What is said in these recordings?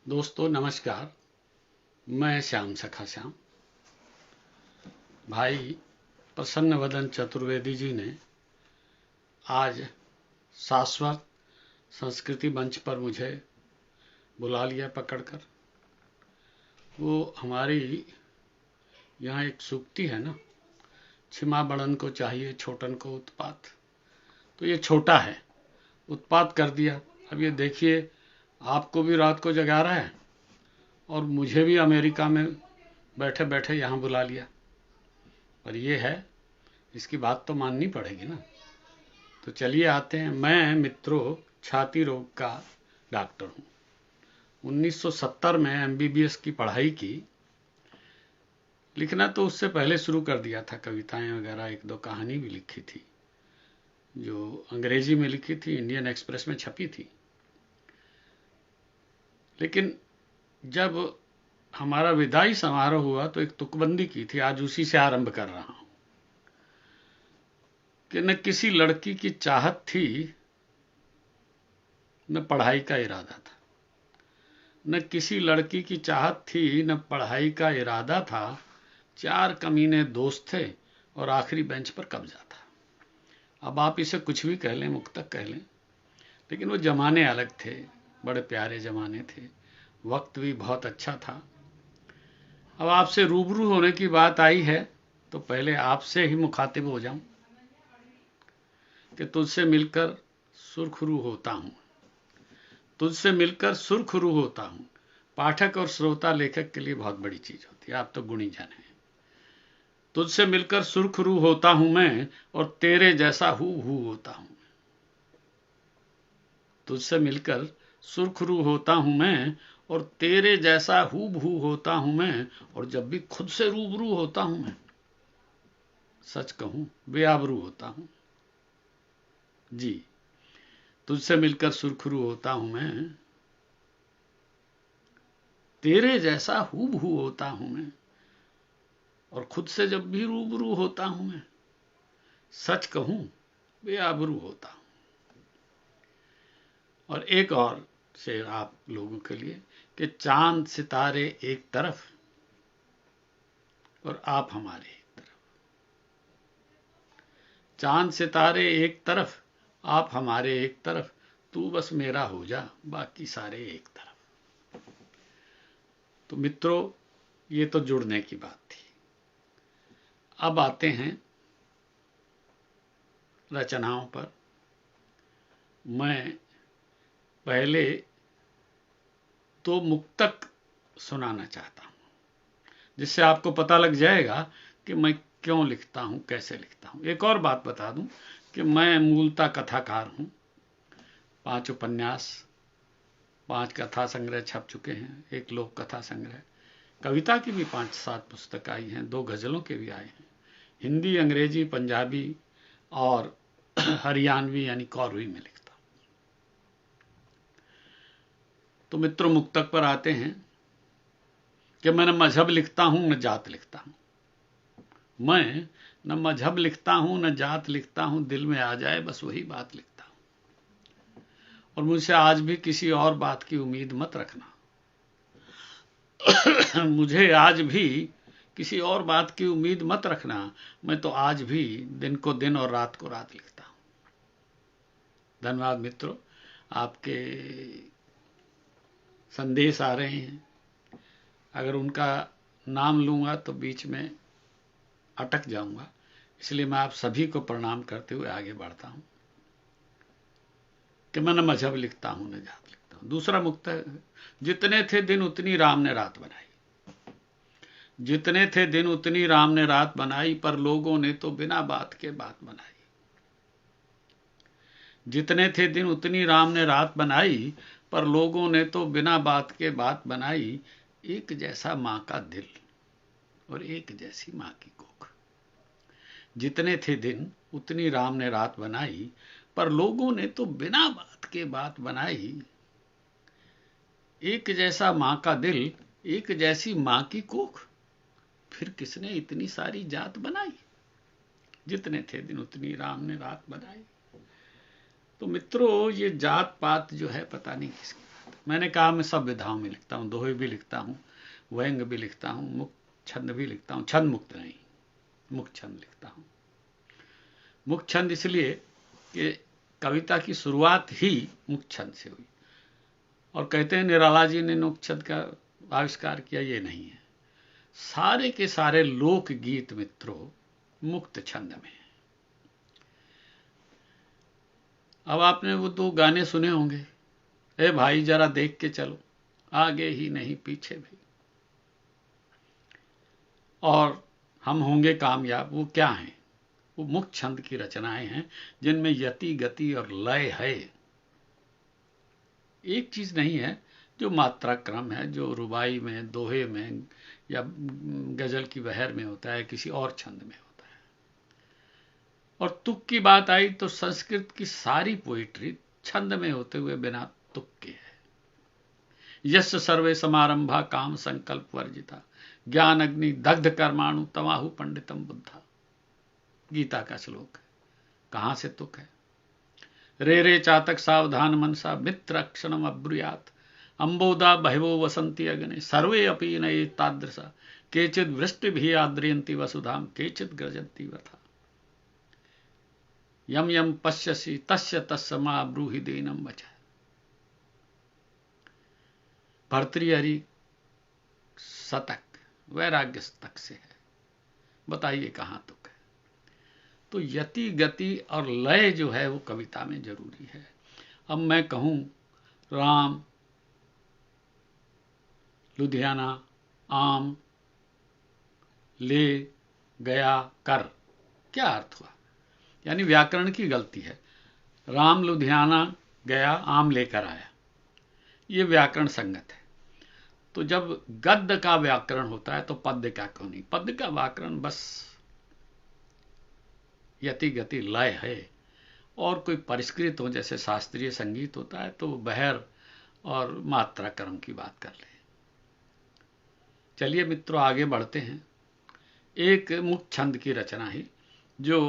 दोस्तों नमस्कार। मैं श्याम सखा श्याम। भाई प्रसन्न वदन चतुर्वेदी जी ने आज शाश्वत संस्कृति मंच पर मुझे बुला लिया पकड़कर। वो हमारी यहाँ एक सूक्ति है ना, छिमा बड़न को चाहिए छोटन को उत्पात। तो ये छोटा है, उत्पात कर दिया। अब ये देखिए, आपको भी रात को जगा रहा है और मुझे भी अमेरिका में बैठे बैठे यहाँ बुला लिया। पर ये है, इसकी बात तो माननी पड़ेगी ना। तो चलिए आते हैं। मैं मित्रों छाती रोग का डॉक्टर हूँ। 1970 में एमबीबीएस की पढ़ाई की। लिखना तो उससे पहले शुरू कर दिया था, कविताएं वगैरह, एक दो कहानी भी लिखी थी जो अंग्रेजी में लिखी थी, इंडियन एक्सप्रेस में छपी थी। लेकिन जब हमारा विदाई समारोह हुआ तो एक तुकबंदी की थी, आज उसी से आरंभ कर रहा हूं कि न किसी लड़की की चाहत थी, न पढ़ाई का इरादा था। न किसी लड़की की चाहत थी, न पढ़ाई का इरादा था। 4 कमीने दोस्त थे और आखिरी बेंच पर कब्जा था। अब आप इसे कुछ भी कह लें, मुक्तक कह लें, लेकिन वो जमाने अलग थे, बड़े प्यारे जमाने थे। वक्त भी बहुत अच्छा था। अब आपसे रूबरू होने की बात आई है तो पहले आपसे ही मुखातिब हो जाऊं कि तुझसे मिलकर सुरखरू होता हूं। तुझसे मिलकर सुरखरू होता हूं। पाठक और श्रोता लेखक के लिए बहुत बड़ी चीज होती है। आप तो गुणी जन हैं। तुझसे मिलकर सुरखरू होता हूं मैं, और तेरे जैसा हू होता हूं। तुझसे मिलकर सुरखरू होता हूं मैं, और तेरे जैसा हूबहू होता हूं मैं। और जब भी खुद से रूबरू होता हूं मैं, सच कहूं बेआबरू होता हूं जी। तुझसे मिलकर सुरखरू होता हूं मैं, तेरे जैसा हूबहू होता हूं मैं। और खुद से जब भी रूबरू होता हूं मैं, सच कहूं बेआबरू होता हूं। और एक और शेर आप लोगों के लिए कि चांद सितारे एक तरफ और आप हमारे एक तरफ। चांद सितारे एक तरफ, आप हमारे एक तरफ। तू बस मेरा हो जा, बाकी सारे एक तरफ। तो मित्रों, ये तो जुड़ने की बात थी। अब आते हैं रचनाओं पर। मैं पहले तो मुक्तक सुनाना चाहता हूं, जिससे आपको पता लग जाएगा कि मैं क्यों लिखता हूं, कैसे लिखता हूं। एक और बात बता दूं कि मैं मूलतः कथाकार हूं। 5 उपन्यास, 5 कथा संग्रह छप चुके हैं, एक लोक कथा संग्रह, कविता की भी 5-7 पुस्तक आई हैं, 2 गजलों के भी आए हैं। हिंदी, अंग्रेजी, पंजाबी और हरियाणवी यानी कौरवी में लिखता हूं। तो मित्रों, मुक्तक पर आते हैं कि मैं न मजहब लिखता हूं न जात लिखता हूं। मैं न मजहब लिखता हूं न जात लिखता हूं, दिल में आ जाए बस वही बात लिखता हूं। और मुझसे आज भी किसी और बात की उम्मीद मत रखना। मुझे आज भी किसी और बात की उम्मीद मत रखना। मैं तो आज भी दिन को दिन और रात को रात लिखता हूं। धन्यवाद मित्रों, आपके संदेश आ रहे हैं। अगर उनका नाम लूंगा तो बीच में अटक जाऊंगा, इसलिए मैं आप सभी को प्रणाम करते हुए आगे बढ़ता हूं कि मैं न मजहब लिखता हूं न जात लिखता हूं। दूसरा मुक्तक, जितने थे दिन उतनी राम ने रात बनाई। जितने थे दिन उतनी राम ने रात बनाई, पर लोगों ने तो बिना बात के बात बनाई। जितने थे दिन उतनी राम ने रात बनाई, पर लोगों ने तो बिना बात के बात बनाई। एक जैसा मां का दिल और एक जैसी मां की कोख। जितने थे दिन उतनी राम ने रात बनाई, पर लोगों ने तो बिना बात के बात बनाई। एक जैसा मां का दिल, एक जैसी मां की कोख, फिर किसने इतनी सारी जात बनाई। जितने थे दिन उतनी राम ने रात बनाई। तो मित्रों, ये जात पात जो है पता नहीं किसकी बात है। मैंने कहा मैं सब विधाओं में लिखता हूँ, दोहे भी लिखता हूँ, व्यंग भी लिखता हूँ, मुक्त छंद भी लिखता हूँ। छंद मुक्त नहीं, मुक्त छंद लिखता हूँ। मुक्त छंद इसलिए कि कविता की शुरुआत ही मुक्त छंद से हुई। और कहते हैं निराला जी ने मुक्त छंद का आविष्कार किया, ये नहीं है। सारे के सारे लोकगीत मित्रों मुक्त छंद में। अब आपने वो दो गाने सुने होंगे, ए भाई जरा देख के चलो, आगे ही नहीं पीछे भी, और हम होंगे कामयाब। वो क्या हैं? वो मुक्त छंद की रचनाएं हैं जिनमें यति, गति और लय है। एक चीज नहीं है जो मात्रा क्रम है, जो रुबाई में, दोहे में या गजल की बहर में होता है, किसी और छंद में होता है। और तुक की बात आई तो संस्कृत की सारी पोइट्री छंद में होते हुए बिना तुक के है। यश सर्वे समारंभा काम संकल्प वर्जिता, ज्ञान अग्नि दग्ध कर्माणु तमाहु पंडितम बुद्धा, गीता का श्लोक है। कहां से तुक है? रे रे चातक सावधान मनसा मित्र क्षणम अब्रुयात, अंबोदा बहवो वसंती अग्नि सर्वे अपि नये तादृशा, केचिद वृष्टि भी आद्रियंती वसुधाम केचिद ग्रजंती वथा, यम यम पश्यसि तस्य तस्य मा ब्रूहि दीनम वचः। भर्तृहरि शतक वैराग्य तक से है, बताइए कहां तुक है? तो यति, गति और लय जो है वो कविता में जरूरी है। अब मैं कहूं राम, लुधियाना, आम, ले, गया, कर, क्या अर्थ हुआ? यानी व्याकरण की गलती है। राम लुधियाना गया, आम लेकर आया, ये व्याकरण संगत है। तो जब गद्य का व्याकरण होता है तो पद्य का क्यों नहीं? पद्य का व्याकरण बस यति, गति, लय है। और कोई परिष्कृत हो, जैसे शास्त्रीय संगीत होता है, तो बहर और मात्रा क्रम की बात कर ले। चलिए मित्रों आगे बढ़ते हैं। एक मुक्त छंद की रचना है जो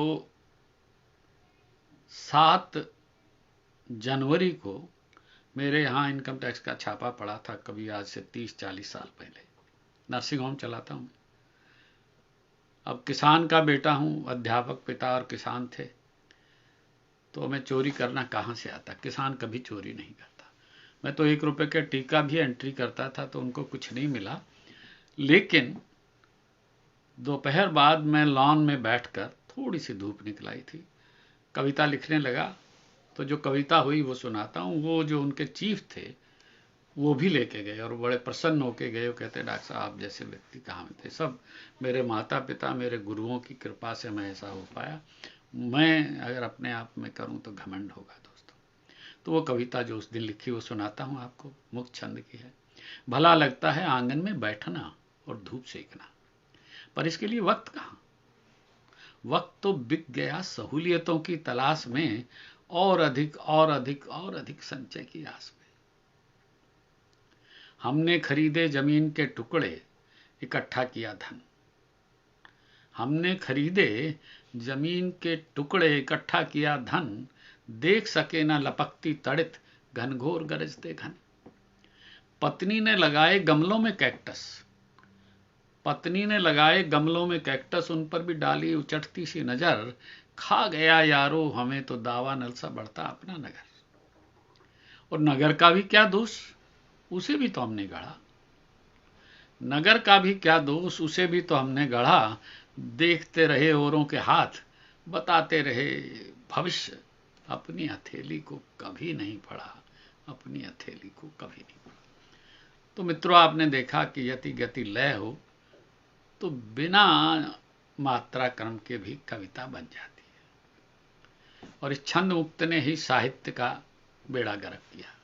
7 जनवरी को मेरे यहाँ इनकम टैक्स का छापा पड़ा था, कभी आज से 30-40 साल पहले। नर्सिंग होम चलाता हूँ। अब किसान का बेटा हूँ, अध्यापक पिता और किसान थे, तो मैं चोरी करना कहाँ से आता? किसान कभी चोरी नहीं करता। मैं तो 1 रुपए का टीका भी एंट्री करता था तो उनको कुछ नहीं मिला। लेकिन दोपहर बाद मैं लॉन में बैठकर, थोड़ी सी धूप निकलाई थी, कविता लिखने लगा। तो जो कविता हुई वो सुनाता हूँ। वो जो उनके चीफ थे वो भी लेके गए और बड़े प्रसन्न होके गए। वो कहते डॉक्टर साहब आप जैसे व्यक्ति कहाँ में थे? सब मेरे माता पिता, मेरे गुरुओं की कृपा से मैं ऐसा हो पाया। मैं अगर अपने आप में करूँ तो घमंड होगा दोस्तों। तो वो कविता जो उस दिन लिखी वो सुनाता हूँ आपको, मुक्त छंद की है। भला लगता है आंगन में बैठना और धूप सेकना, पर इसके लिए वक्त कहाँ? वक्त तो बिक गया सहूलियतों की तलाश में, और अधिक और अधिक और अधिक संचय की आस में। हमने खरीदे जमीन के टुकड़े, इकट्ठा किया धन। हमने खरीदे जमीन के टुकड़े, इकट्ठा किया धन, देख सके न लपकती तड़ित, घनघोर गरजते घन। पत्नी ने लगाए गमलों में कैक्टस, पत्नी ने लगाए गमलों में कैक्टस, उन पर भी डाली उचटती सी नजर। खा गया यारो हमें तो दावा नल सा बढ़ता अपना नगर। और नगर का भी क्या दोष, उसे भी तो हमने गढ़ा। नगर का भी क्या दोष, उसे भी तो हमने गढ़ा। देखते रहे औरों के हाथ, बताते रहे भविष्य, अपनी हथेली को कभी नहीं पढ़ा, अपनी हथेली को कभी नहीं पढ़ा। तो मित्रों आपने देखा कि यति, गति, लय हो तो बिना मात्रा क्रम के भी कविता बन जाती है। और इस छंद मुक्त ने ही साहित्य का बेड़ा गर्क किया।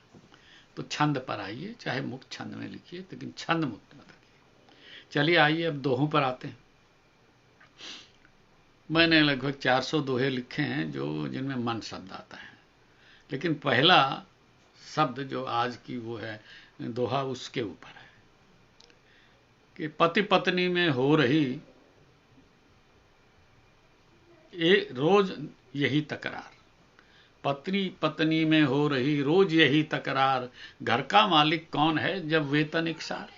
तो छंद पर आइए, चाहे मुक्त छंद में लिखिए, लेकिन छंद मुक्त मत रखिए। चलिए आइए अब दोहों पर आते हैं। मैंने लगभग 400 दोहे लिखे हैं जो जिनमें मन शब्द आता है। लेकिन पहला शब्द जो आज की वो है दोहा, उसके ऊपर है कि पति पत्नी में हो रही रोज यही तकरार, पत्नी पत्नी में हो रही रोज यही तकरार, घर का मालिक कौन है जब वेतन इकसार।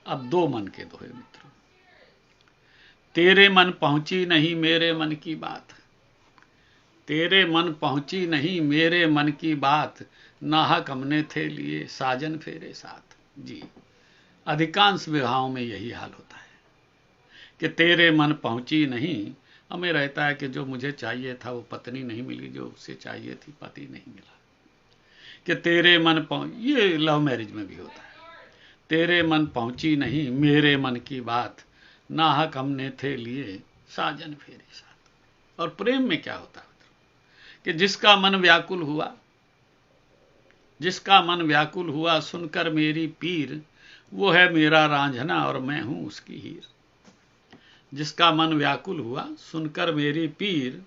अब दो मन के दोहे मित्रों। तेरे मन पहुंची नहीं मेरे मन की बात, तेरे मन पहुंची नहीं मेरे मन की बात, नाहक हमने थे लिए साजन फेरे साथ। जी, अधिकांश विवाहों में यही हाल होता है कि तेरे मन पहुंची नहीं। हमें रहता है कि जो मुझे चाहिए था वो पत्नी नहीं मिली, जो उसे चाहिए थी पति नहीं मिला। कि तेरे मन ये लव मैरिज में भी होता है। तेरे मन पहुंची नहीं मेरे मन की बात, नाहक हमने थे लिए साजन फेरे साथ। और प्रेम में क्या होता है कि जिसका मन व्याकुल हुआ, जिसका मन व्याकुल हुआ सुनकर मेरी पीर, वो है मेरा रांझना और मैं हूं उसकी हीर। जिसका मन व्याकुल हुआ सुनकर मेरी पीर,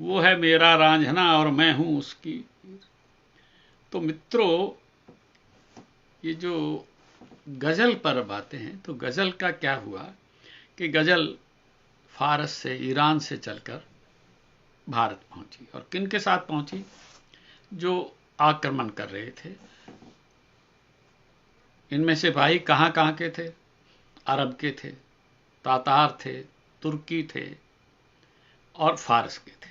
वो है मेरा रांझना और मैं हूं उसकी हीर। तो मित्रों, ये जो गजल पर बातें हैं, तो गजल का क्या हुआ कि गजल फारस से, ईरान से चलकर भारत पहुंची। और किन के साथ पहुंची? जो आक्रमण कर रहे थे। इनमें सिपाही कहां कहां के थे? अरब के थे, तातार थे, तुर्की थे और फारस के थे।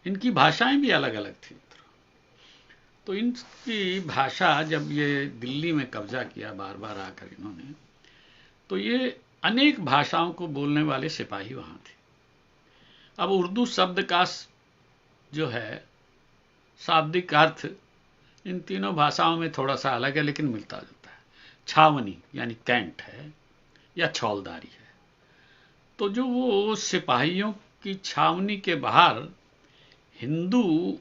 इनकी भाषाएं भी अलग अलग थी। तो इनकी भाषा, जब ये दिल्ली में कब्जा किया बार बार आकर इन्होंने, तो ये अनेक भाषाओं को बोलने वाले सिपाही वहां थे। अब उर्दू शब्द का जो है शाब्दिक अर्थ इन तीनों भाषाओं में थोड़ा सा अलग है, लेकिन मिलता जुलता है। छावनी यानी कैंट है या छौलदारी है। तो जो वो सिपाहियों की छावनी के बाहर हिंदू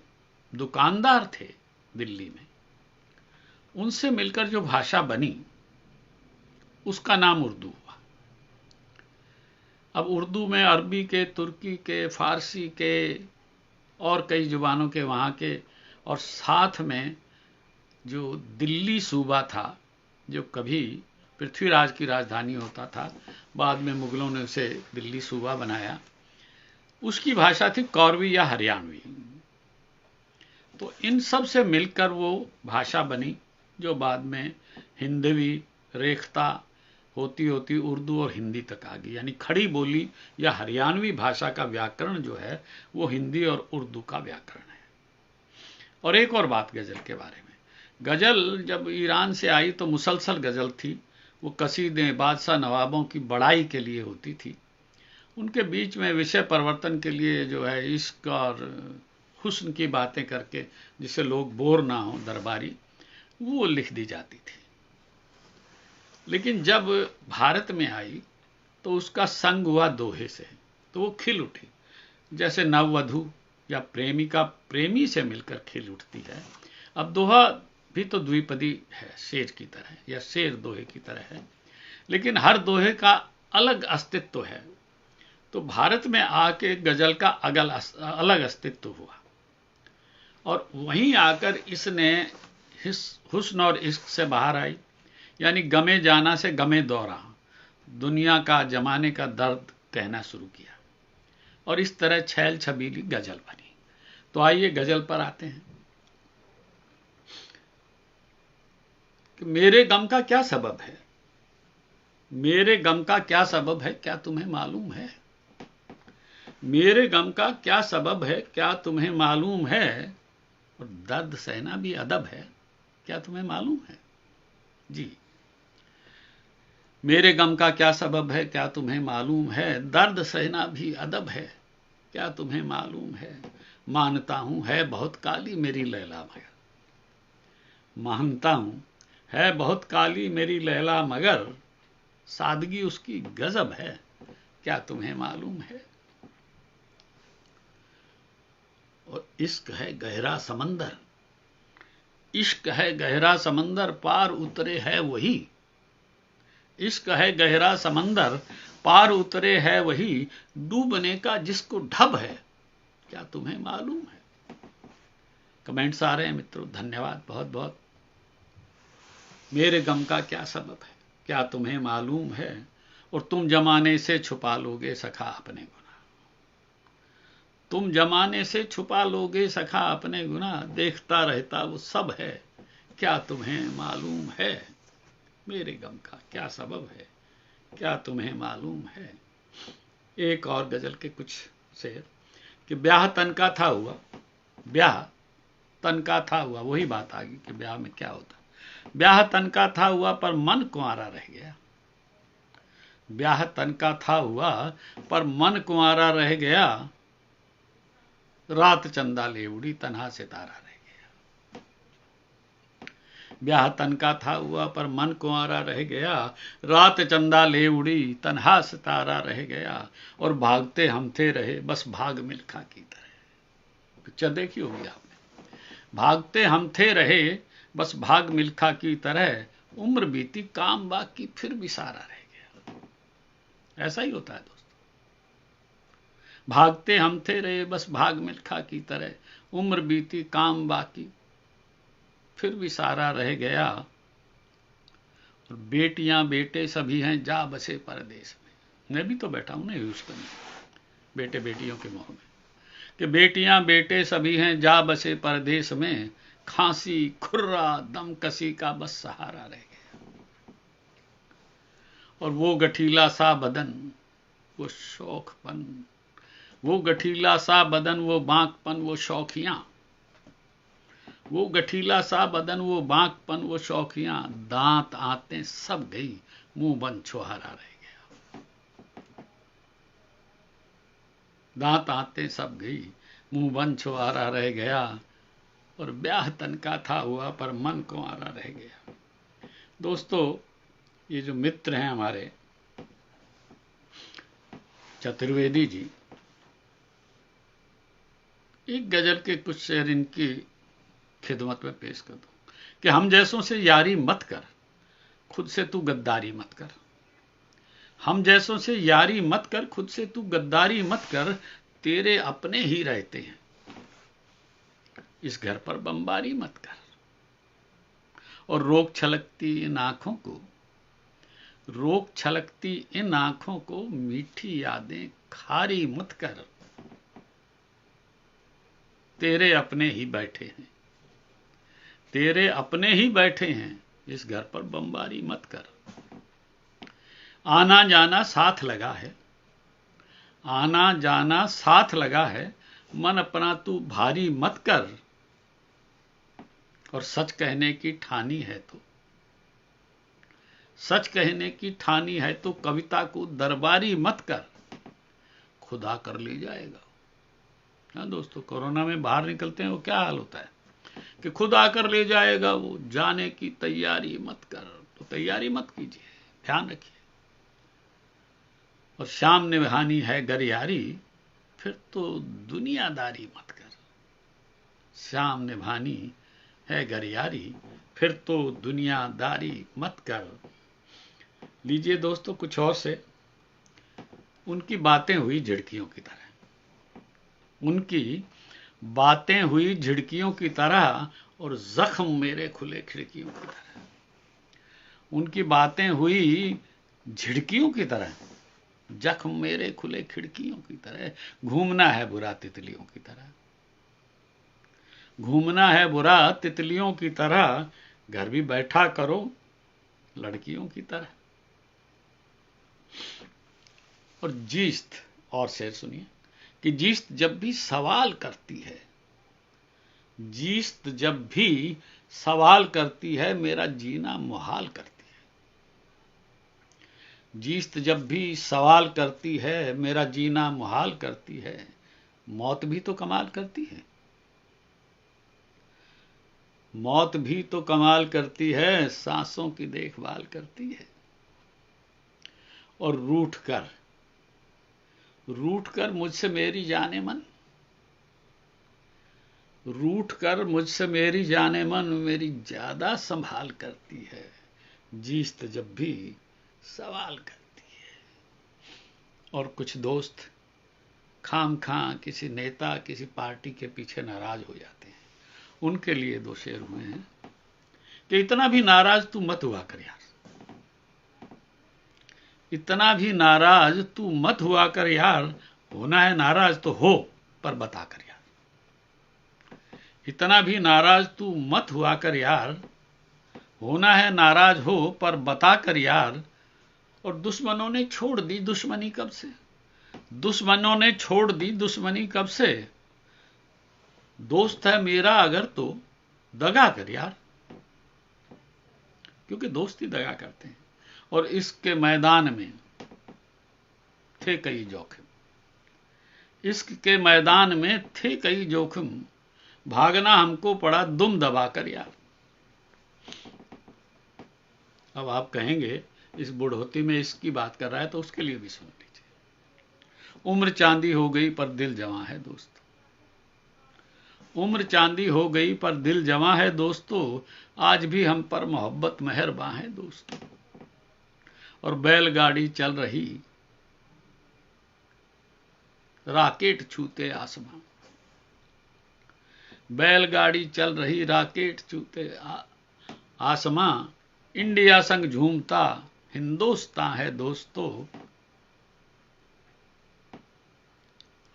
दुकानदार थे दिल्ली में, उनसे मिलकर जो भाषा बनी उसका नाम उर्दू हुआ। अब उर्दू में अरबी के, तुर्की के, फारसी के और कई जुबानों के वहां के, और साथ में जो दिल्ली सूबा था, जो कभी पृथ्वीराज की राजधानी होता था, बाद में मुगलों ने उसे दिल्ली सूबा बनाया, उसकी भाषा थी कौरवी या हरियाणवी। तो इन सब से मिलकर वो भाषा बनी, जो बाद में हिंदवी रेखता होती होती उर्दू और हिंदी तक आ गई। यानी खड़ी बोली या हरियाणवी भाषा का व्याकरण जो है वो हिंदी और उर्दू का व्याकरण है। और एक और बात गजल के बारे में, गजल जब ईरान से आई तो मुसलसल गजल थी। वो कसीदे बादशाह नवाबों की बड़ाई के लिए होती थी। उनके बीच में विषय परिवर्तन के लिए जो है इश्क और हुस्न की बातें करके, जिससे लोग बोर ना हो दरबारी, वो लिख दी जाती थी। लेकिन जब भारत में आई तो उसका संग हुआ दोहे से, तो वो खिल उठी। जैसे नववधु या प्रेमिका प्रेमी से मिलकर खिल उठती है। अब दोहा भी तो द्विपदी है, शेर की तरह या शेर दोहे की तरह है, लेकिन हर दोहे का अलग अस्तित्व है। तो भारत में आके गजल का अलग अस्तित्व हुआ, और वहीं आकर इसने हुस्न और इश्क से बाहर आई। यानी गमे जाना से गमे दौरा, दुनिया का जमाने का दर्द कहना शुरू किया, और इस तरह छैल छबीली गजल बनी। तो आइए गजल पर आते हैं कि मेरे गम का क्या सबब है, मेरे गम का क्या सबब है क्या तुम्हें मालूम है। मेरे गम का क्या सबब है क्या तुम्हें मालूम है, और दर्द सहना भी अदब है क्या तुम्हें मालूम है। जी, मेरे गम का क्या सबब है क्या तुम्हें मालूम है, दर्द सहना भी अदब है क्या तुम्हें मालूम है। मानता हूं है बहुत काली मेरी लैला मगर, मानता हूं है बहुत काली मेरी लैला मगर, सादगी उसकी गजब है क्या तुम्हें मालूम है। और इश्क है गहरा समंदर, इश्क है गहरा समंदर पार उतरे है वही, इश्क है गहरा समंदर पार उतरे है वही, डूबने का जिसको ढब है क्या तुम्हें मालूम है। कमेंट्स आ रहे हैं मित्रों, धन्यवाद बहुत बहुत। मेरे गम का क्या सबब है क्या तुम्हें मालूम है, और तुम जमाने से छुपा लोगे सखा अपने गुनाह। तुम जमाने से छुपा लोगे सखा अपने गुनाह, देखता रहता वो सब है, क्या तुम्हें मालूम है, मेरे गम का क्या सबब है, क्या तुम्हें मालूम है। एक और गजल के कुछ शेर कि ब्याह तन का था हुआ, ब्याह तन का था हुआ, वही बात आ गई कि ब्याह में क्या होता। ब्याह तन का था हुआ पर मन कुंवारा रह गया, ब्याह तन का था हुआ पर मन कुंवारा रह गया, रात चंदा ले उड़ी तन्हा सितारा रह गया। ब्याह तन का था हुआ पर मन कुंवारा रह गया, रात चंदा ले उड़ी तन्हा सितारा रह गया, और भागते हम थे रहे बस भाग मिल्खा की तरह। पिक्चर देखी होगी आपने, भागते हम थे रहे बस भाग मिल्खा की तरह, उम्र बीती काम बाकी फिर भी सारा रह गया। ऐसा ही होता है दोस्तों, भागते हम थे रहे बस भाग मिल्खा की तरह, उम्र बीती काम बाकी फिर भी सारा रह गया, और बेटियां बेटे सभी हैं जा बसे परदेश में। मैं भी तो बैठा हूं ना ह्यूस्टन में, बेटे बेटियों के मोह में, कि बेटियां बेटे सभी हैं जा बसे परदेश में, खांसी खुर्रा दम कसी का बस सहारा रह गया, और वो गठीला सा बदन वो शौकपन, वो गठीला सा बदन वो बांकपन वो शौखियां, वो गठीला सा बदन वो बांकपन वो शौखियां, दांत आते सब गई मुंह बंद छुहारा रह गया, दांत आते सब गई मुंह बंद छुहारा रह गया, और ब्याह तन का था हुआ पर मन कुंवारा रह गया। दोस्तों, ये जो मित्र हैं हमारे चतुर्वेदी जी, एक गजल के कुछ शेर इनकी खिदमत में पेश कर दो कि हम जैसों से यारी मत कर, खुद से तू गद्दारी मत कर, हम जैसों से यारी मत कर, खुद से तू गद्दारी मत कर, तेरे अपने ही रहते हैं इस घर पर बमबारी मत कर, और रोक छलकती इन आंखों को, रोक छलकती इन आंखों को, मीठी यादें खारी मत कर, तेरे अपने ही बैठे हैं, तेरे अपने ही बैठे हैं इस घर पर बमबारी मत कर, आना जाना साथ लगा है, आना जाना साथ लगा है, मन अपना तू भारी मत कर, और सच कहने की ठानी है तो, सच कहने की ठानी है तो, कविता को दरबारी मत कर, खुदा कर ले जाएगा। हाँ दोस्तों, कोरोना में बाहर निकलते हैं वो क्या हाल होता है कि खुदा कर ले जाएगा, वो जाने की तैयारी मत कर, तो तैयारी मत कीजिए, ध्यान रखिए। और शाम निभानी है गरियारी, फिर तो दुनियादारी मत कर, शाम निभानी है गरियारी, फिर तो दुनियादारी मत कर। लीजिए दोस्तों, कुछ और से उनकी बातें हुई झिड़कियों की तरह, उनकी बातें हुई झिड़कियों की तरह, और जख्म मेरे खुले खिड़कियों की तरह, उनकी बातें हुई झिड़कियों की तरह, जख्म मेरे खुले खिड़कियों की तरह, घूमना है बुरा तितलियों की तरह, घूमना है बुरा तितलियों की तरह, घर भी बैठा करो लड़कियों की तरह। और जीस्त और शेर सुनिए कि जीस्त जब भी सवाल करती है, जीस्त जब भी सवाल करती है, मेरा जीना मुहाल करती है, जीस्त जब भी सवाल करती है, मेरा जीना मुहाल करती है, मौत भी तो कमाल करती है, मौत भी तो कमाल करती है, सांसों की देखभाल करती है, और रूठ कर मुझसे मेरी जाने मन, रूठ कर मुझसे मेरी जाने मन, मेरी ज्यादा संभाल करती है, जीस्त जब भी सवाल करती है। और कुछ दोस्त खाम खां किसी नेता किसी पार्टी के पीछे नाराज हो जाते हैं, उनके लिए दो शेर हुए हैं कि इतना भी नाराज तू मत हुआ कर यार, इतना भी नाराज तू मत हुआ कर यार, होना है नाराज तो हो, पर बता कर यार, इतना भी नाराज तू मत हुआ कर यार, होना है नाराज हो पर बता कर यार। और दुश्मनों ने छोड़ दी दुश्मनी कब से, दुश्मनों ने छोड़ दी दुश्मनी कब से, दोस्त है मेरा अगर तो दगा कर यार, क्योंकि दोस्त ही दगा करते हैं। और इसके मैदान में थे कई जोखिम, इश्क के मैदान में थे कई जोखिम, भागना हमको पड़ा दुम दबा कर यार। अब आप कहेंगे इस बुढ़ोती में इसकी बात कर रहा है, तो उसके लिए भी सुन लीजिए। उम्र चांदी हो गई पर दिल जवां है दोस्तों, उम्र चांदी हो गई पर दिल जवां है दोस्तों, आज भी हम पर मोहब्बत मेहरबान है दोस्तों। और बैलगाड़ी चल रही राकेट छूते आसमां, बैलगाड़ी चल रही राकेट छूते आसमां, इंडिया संग झूमता हिंदुस्तान है दोस्तों,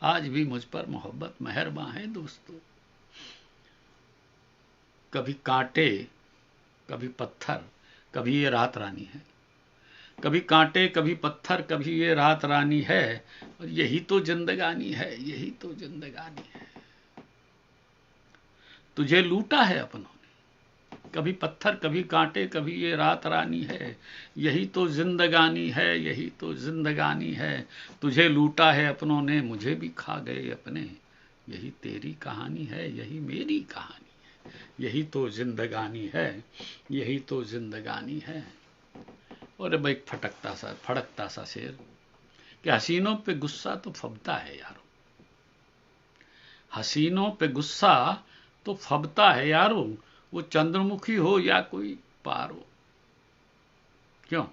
आज भी मुझ पर मोहब्बत मेहरबान है दोस्तों। कभी कांटे कभी पत्थर, कभी ये रात रानी है, कभी कांटे कभी पत्थर, कभी ये रात रानी है, और यही तो जिंदगानी है, यही तो जिंदगानी है। तुझे लूटा है अपनों ने, कभी पत्थर कभी कांटे, कभी ये रात रानी है, यही तो जिंदगानी है, यही तो जिंदगानी है। तुझे लूटा है अपनों ने, मुझे भी खा गए अपने, यही तेरी कहानी है, यही मेरी कहानी है, यही तो जिंदगानी है, यही तो जिंदगानी है। और अब एक फड़कता सा शेर कि हसीनों पे गुस्सा तो फबता है यारो, हसीनों पे गुस्सा तो फबता है यारो, वो चंद्रमुखी हो या कोई पारो। क्यों?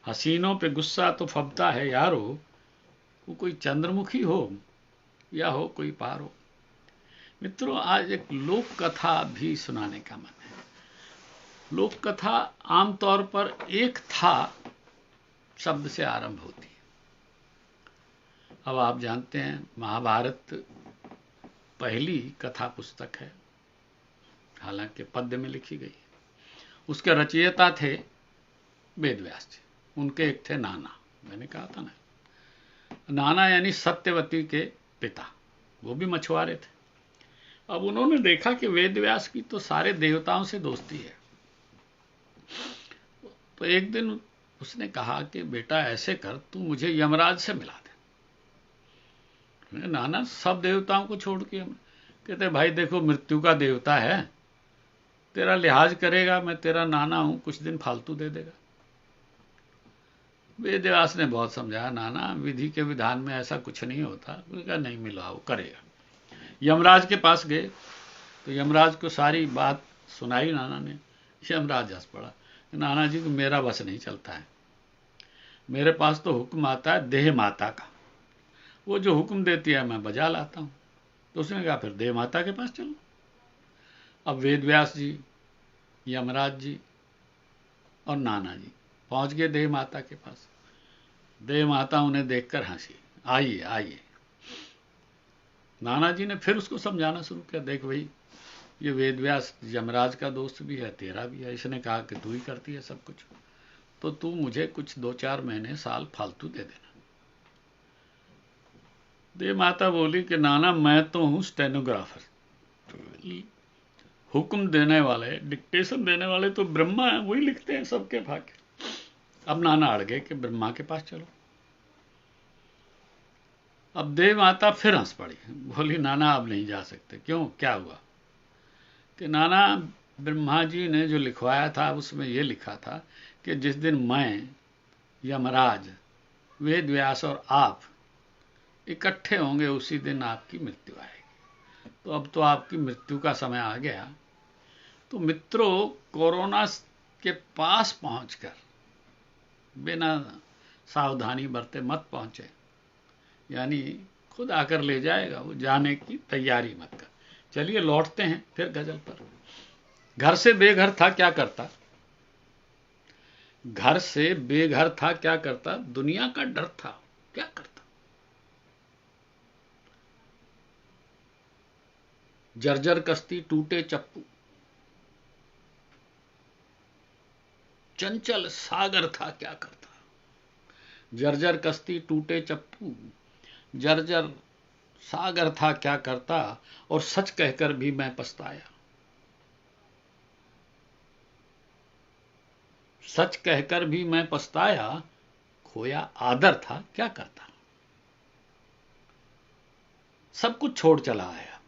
हसीनों पे गुस्सा तो फबता है यारो, वो कोई चंद्रमुखी हो या हो कोई पारो। मित्रों, आज एक लोक कथा भी सुनाने का मन है। लोक कथा आमतौर पर एक था शब्द से आरंभ होती है। अब आप जानते हैं महाभारत पहली कथा पुस्तक है, हालांकि पद्य में लिखी गई। उसके रचयिता थे वेदव्यास जी, उनके एक थे नाना, मैंने कहा था ना, नाना यानी सत्यवती के पिता, वो भी मछुआरे थे। अब उन्होंने देखा कि वेदव्यास की तो सारे देवताओं से दोस्ती है, तो एक दिन उसने कहा कि बेटा ऐसे कर, तू मुझे यमराज से मिला दे। नाना सब देवताओं को छोड़ के, कहते भाई देखो मृत्यु का देवता है, तेरा लिहाज करेगा, मैं तेरा नाना हूं, कुछ दिन फालतू दे देगा। वेदव्यास ने बहुत समझाया, नाना विधि के विधान में ऐसा कुछ नहीं होता। कहा नहीं मिलाओ, करेगा। यमराज के पास गए तो यमराज को सारी बात सुनाई नाना ने। यमराज हंस पड़ा, नाना जी को मेरा बस नहीं चलता है, मेरे पास तो हुक्म आता है देह माता का, वो जो हुक्म देती है मैं बजा लाता हूं। तो उसने कहा फिर देह माता के पास चलो। अब वेदव्यास जी, यमराज जी और नाना जी पहुंच गए देह माता के पास। देह माता उन्हें देखकर हंसी, आइए आइए। नाना जी ने फिर उसको समझाना शुरू किया, देख भाई ये वेदव्यास यमराज का दोस्त भी है, तेरा भी है, इसने कहा कि तू ही करती है सब कुछ, तो तू मुझे कुछ 2-4 महीने साल फालतू दे देना। देव माता बोली कि नाना मैं तो हूं स्टेनोग्राफर, हुक्म देने वाले, डिक्टेशन देने वाले तो ब्रह्मा है, वही लिखते हैं सबके भाग्य। अब नाना अड़ गए कि ब्रह्मा के पास चलो। अब देव माता फिर हंस पड़ी, बोली नाना अब नहीं जा सकते। क्यों, क्या हुआ? कि नाना ब्रह्मा जी ने जो लिखवाया था उसमें यह लिखा था कि जिस दिन मैं, यमराज, वेदव्यास और आप इकट्ठे होंगे उसी दिन आपकी मृत्यु आएगी। तो अब तो आपकी मृत्यु का समय आ गया। तो मित्रों, कोरोना के पास पहुंचकर बिना सावधानी बरते मत पहुंचे, यानी खुद आकर ले जाएगा, वो जाने की तैयारी मत कर। चलिए लौटते हैं फिर गजल पर। घर से बेघर था क्या करता, घर से बेघर था क्या करता, दुनिया का डर था क्या करता। जर्जर कश्ती टूटे चप्पू, चंचल सागर था क्या करता। जर्जर कश्ती टूटे चप्पू, जर्जर सागर था क्या करता, और सच कहकर भी मैं पछताया। सच कहकर भी मैं पछताया, खोया आदर था क्या करता। सब कुछ छोड़ चला आया,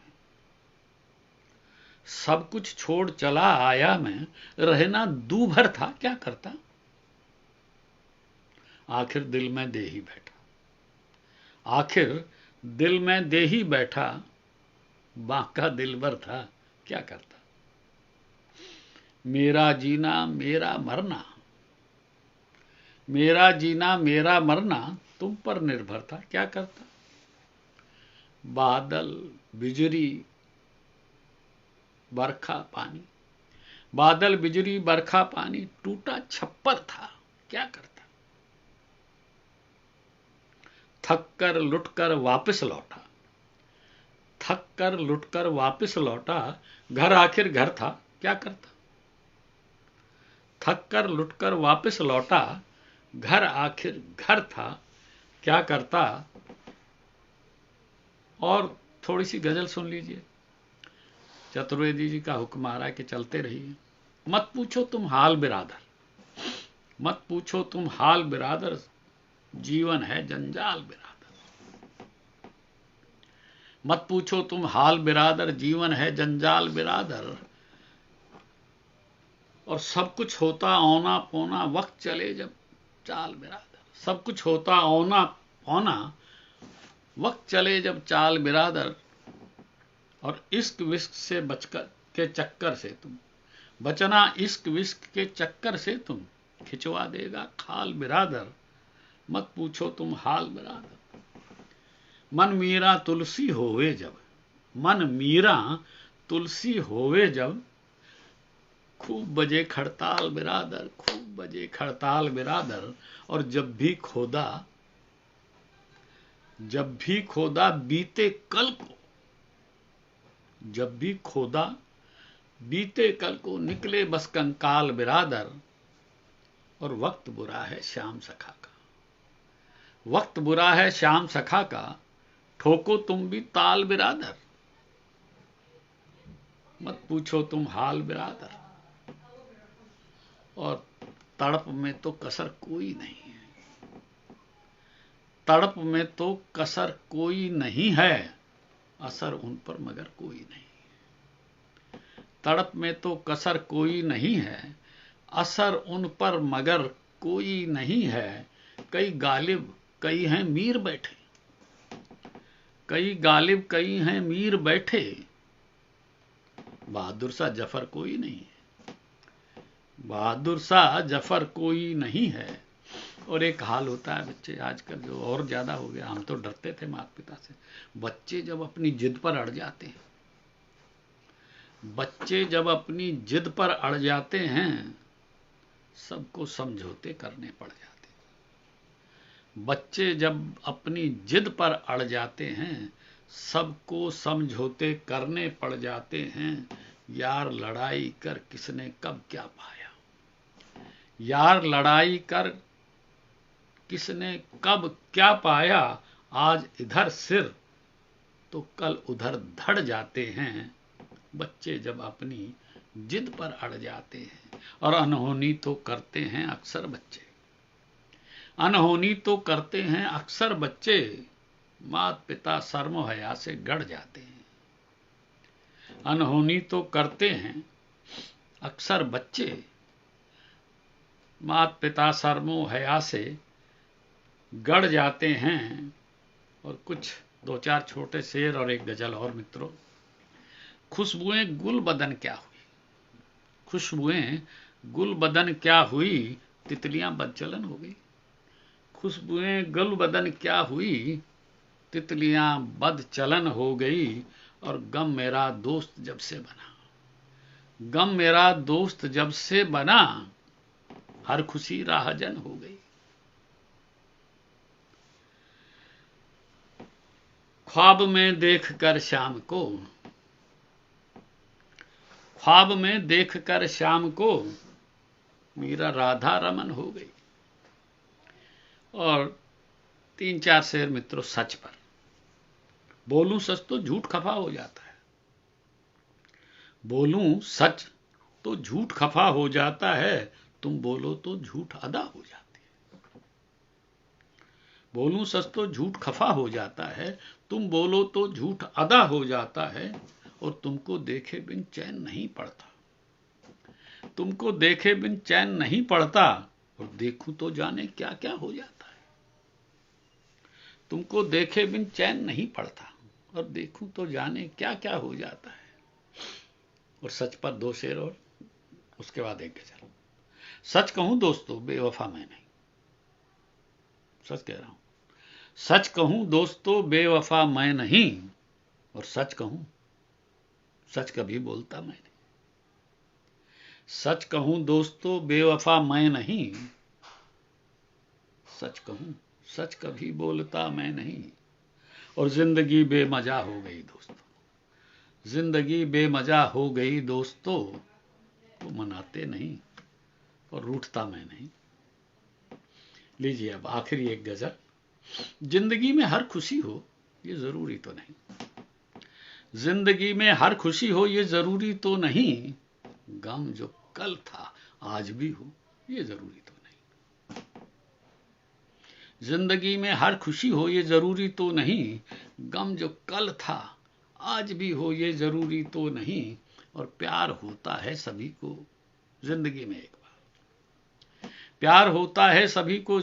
सब कुछ छोड़ चला आया मैं, रहना दूभर था क्या करता। आखिर दिल में दे ही बैठा, आखिर दिल में दे ही बैठा, बांका दिलबर था क्या करता। मेरा जीना मेरा मरना, मेरा जीना मेरा मरना तुम पर निर्भर था क्या करता। बादल बिजली बरखा पानी, बादल बिजली बरखा पानी टूटा छप्पर था क्या करता। थक कर लुट कर वापस लौटा, थक कर लुट कर वापस लौटा, घर आखिर घर था क्या करता। थक कर लुट कर वापस लौटा, घर आखिर घर था क्या करता। और थोड़ी सी गजल सुन लीजिए। चतुर्वेदी जी का हुक्म आ रहा है कि चलते रहिए। मत पूछो तुम हाल बिरादर, मत पूछो तुम हाल बिरादर, जीवन है जंजाल बिरादर। मत पूछो तुम हाल बिरादर, जीवन है जंजाल बिरादर। और सब कुछ होता औना पौना, वक्त चले जब चाल बिरादर। सब कुछ होता औना पौना, वक्त चले जब चाल बिरादर। और इश्क विश्क से बचकर के चक्कर से तुम बचना, इश्क विश्क के चक्कर से तुम खिंचवा देगा खाल बिरादर। मत पूछो तुम हाल बिरादर। मन मीरा तुलसी होवे जब, मन मीरा तुलसी होवे जब, खूब बजे खड़ताल बिरादर, खूब बजे खड़ताल बिरादर। और जब भी खोदा, जब भी खोदा बीते कल को, जब भी खोदा बीते कल को, निकले बस कंकाल बिरादर। और वक्त बुरा है श्याम सखा का, वक्त बुरा है श्याम सखा का, ठोको तुम भी ताल बिरादर। मत पूछो तुम हाल बिरादर। और तड़प में तो कसर कोई नहीं है, तड़प में तो कसर कोई नहीं है, असर उन पर मगर कोई नहीं। तड़प में तो कसर कोई नहीं है, असर उन पर मगर कोई नहीं है। कई गालिब कई हैं मीर बैठे, कई गालिब कई हैं मीर बैठे, बहादुर सा जफर कोई नहीं है, बहादुर सा जफर कोई नहीं है। और एक हाल होता है बच्चे आजकल जो और ज्यादा हो गया, हम तो डरते थे माता पिता से, बच्चे जब अपनी जिद पर अड़ जाते हैं, बच्चे जब अपनी जिद पर अड़ जाते हैं, सबको समझौते करने पड़ जाते हैं। बच्चे जब अपनी जिद पर अड़ जाते हैं, सबको समझौते करने पड़ जाते हैं। यार लड़ाई कर किसने कब क्या पाया, यार लड़ाई कर किसने कब क्या पाया। आज इधर सिर तो कल उधर धड़ जाते हैं, बच्चे जब अपनी जिद पर अड़ जाते हैं। और अनहोनी तो करते हैं अक्सर बच्चे, अनहोनी तो करते हैं अक्सर बच्चे, मात पिता शर्म हया से गड़ जाते हैं। अनहोनी तो करते हैं अक्सर बच्चे, मात पिता शर्मो हया से गड़ जाते हैं। और कुछ दो चार छोटे शेर और एक गजल और मित्रों। खुशबुएं गुल बदन क्या हुई, खुशबुएं गुल बदन क्या हुई, तितलियां बदचलन हो गई। खुशबुएं गुल बदन क्या हुई, तितलियां बदचलन हो गई। और गम मेरा दोस्त जब से बना, गम मेरा दोस्त जब से बना, हर खुशी राहजन हो गई। ख्वाब में देख कर शाम को, ख्वाब में देखकर श्याम को मीरा राधा रमन हो गई। और 3-4 शेर मित्रों सच पर। बोलूं सच तो झूठ खफा हो जाता है, बोलूं सच तो झूठ खफा हो जाता है, तुम बोलो तो झूठ अदा हो जाती है। बोलूं सच तो झूठ खफा हो जाता है, तुम बोलो तो झूठ अदा हो जाता है, और तुमको देखे बिन चैन नहीं पड़ता, तुमको देखे बिन चैन नहीं पड़ता, और देखूं तो जाने क्या क्या हो जाता है। तुमको देखे बिन चैन नहीं पड़ता, और देखूं तो जाने क्या क्या हो जाता है। और सच पर 2 शेर और उसके बाद एक गजल। सच कहूं दोस्तों बेवफा मैं नहीं, सच कह रहा हूं, सच कहूं दोस्तों बेवफा मैं नहीं, और सच कहूं सच कभी बोलता मैं नहीं। सच कहूं दोस्तों बेवफा मैं नहीं, सच कहूं सच कभी बोलता मैं नहीं, और जिंदगी बेमजा हो गई दोस्तों, जिंदगी बेमजा हो गई दोस्तों, तो मनाते नहीं और रूठता मैं नहीं। लीजिए अब आखिरी एक गजल। जिंदगी में हर खुशी हो ये जरूरी तो नहीं, जिंदगी में हर खुशी हो ये जरूरी तो नहीं, गम जो कल था आज भी हो ये जरूरी तो नहीं। जिंदगी में हर खुशी हो ये जरूरी तो नहीं, गम जो कल था आज भी हो ये जरूरी तो नहीं, और प्यार होता है सभी को जिंदगी में एक बार, प्यार होता है सभी को